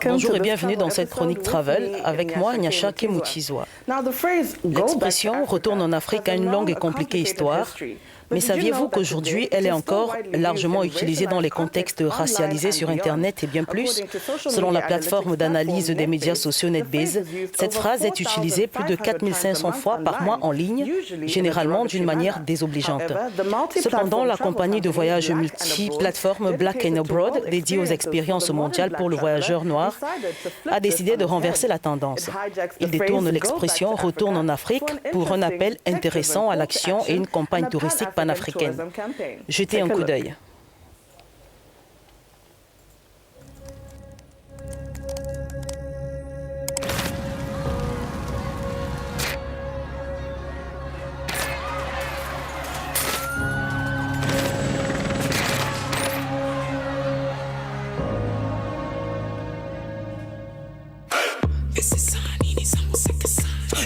Bonjour et bienvenue dans cette chronique Travel. Avec moi, Nyashake Mutizwa. L'expression « retourne en Afrique » a une longue et compliquée histoire. Mais saviez-vous qu'aujourd'hui, elle est encore largement utilisée dans les contextes racialisés sur Internet et bien plus? Selon la plateforme d'analyse des médias sociaux NetBase, cette phrase est utilisée plus de 4500 fois par mois en ligne, généralement d'une manière désobligeante. Cependant, la compagnie de voyage multiplateforme Black & Abroad, dédiée aux expériences mondiales pour le voyageur noir, a décidé de renverser la tendance. Il détourne l'expression « retourne en Afrique » pour un appel intéressant à l'action et une campagne touristique panafricaine. Jetez un coup d'œil.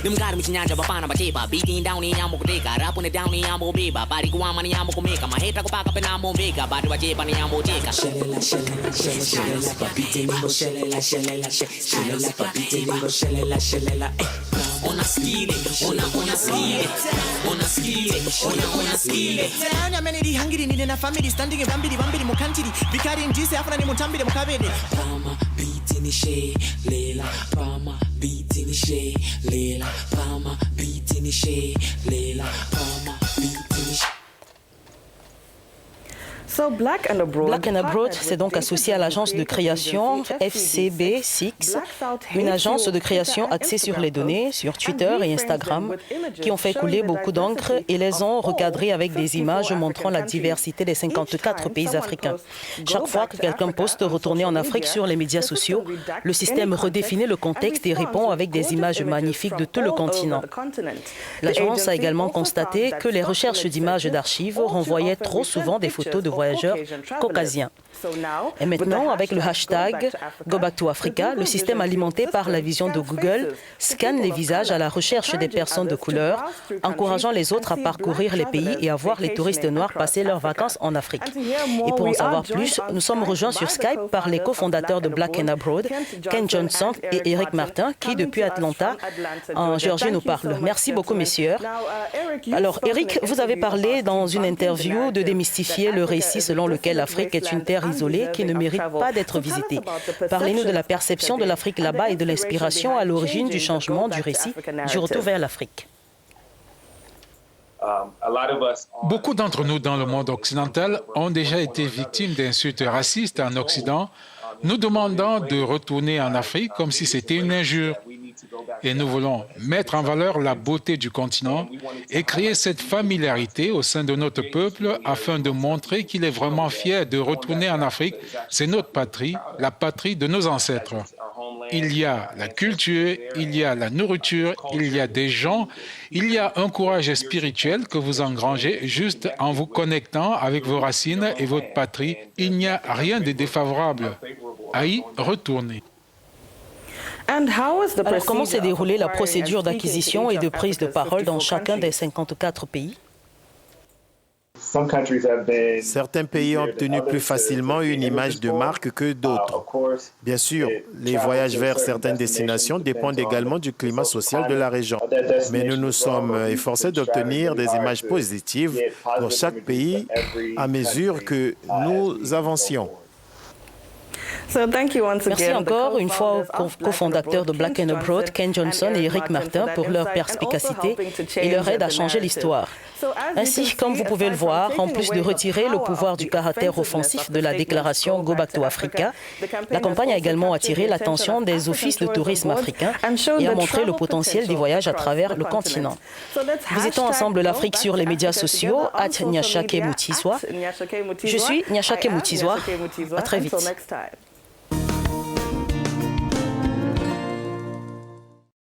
Them got me chinyanja bapana bachiba beating down in ambo kuteka rap on down in ambo biba bari kuama ni ambo kumeka maheta kupaka pena ambo bega bari bachiba ni ambo cheka shelela beating nimbo shelela beating nimbo shelela ona skile ona skile tanya menedi hangiri ni na family standing bambiri mukantiri bikari njise afana ni mutambire mukabede pama beating she lela pama beating she lela pama beating she lela pama beating she. Black & Abroad s'est donc associé à l'agence de création FCB6, une agence de création axée sur les données, sur Twitter et Instagram, qui ont fait couler beaucoup d'encre et les ont recadrées avec des images montrant la diversité des 54 pays africains. Chaque fois que quelqu'un poste retourner en Afrique sur les médias sociaux, le système redéfinit le contexte et répond avec des images magnifiques de tout le continent. L'agence a également constaté que les recherches d'images d'archives renvoyaient trop souvent des photos de voyageurs caucasiens. Et maintenant, avec le hashtag #GoBackToAfrica, le système alimenté par la vision de Google scanne les visages à la recherche des personnes de couleur, encourageant les autres à parcourir les pays et à voir les touristes noirs passer leurs vacances en Afrique. Et pour en savoir plus, nous sommes rejoints sur Skype par les cofondateurs de Black & Abroad, Ken Johnson et Eric Martin, qui depuis Atlanta, en Géorgie, nous parlent. Merci beaucoup, messieurs. Alors, Eric, vous avez parlé dans une interview de démystifier le récit selon lequel l'Afrique est une terre isolée qui ne mérite pas d'être visitée. Parlez-nous de la perception de l'Afrique là-bas et de l'inspiration à l'origine du changement du récit du retour vers l'Afrique. Beaucoup d'entre nous dans le monde occidental ont déjà été victimes d'insultes racistes en Occident, nous demandant de retourner en Afrique comme si c'était une injure. Et nous voulons mettre en valeur la beauté du continent et créer cette familiarité au sein de notre peuple afin de montrer qu'il est vraiment fier de retourner en Afrique. C'est notre patrie, la patrie de nos ancêtres. Il y a la culture, il y a la nourriture, il y a des gens, il y a un courage spirituel que vous engrangez juste en vous connectant avec vos racines et votre patrie. Il n'y a rien de défavorable à y retourner. Alors, comment s'est déroulée la procédure d'acquisition et de prise de parole dans chacun des 54 pays? Certains pays ont obtenu plus facilement une image de marque que d'autres. Bien sûr, les voyages vers certaines destinations dépendent également du climat social de la région. Mais nous nous sommes efforcés d'obtenir des images positives dans chaque pays à mesure que nous avancions. Merci encore une fois aux cofondateurs de Black & Abroad, Ken Johnson et Eric Martin, pour leur perspicacité et leur aide à changer l'histoire. Ainsi, comme vous pouvez le voir, en plus de retirer le pouvoir du caractère offensif de la déclaration #GoBackToAfrica, la campagne a également attiré l'attention des offices de tourisme africains et a montré le potentiel des voyages à travers le continent. Visitons ensemble l'Afrique sur les médias sociaux, @Nyashake Mutizwa. Je suis Nyashake Mutizwa. À très vite.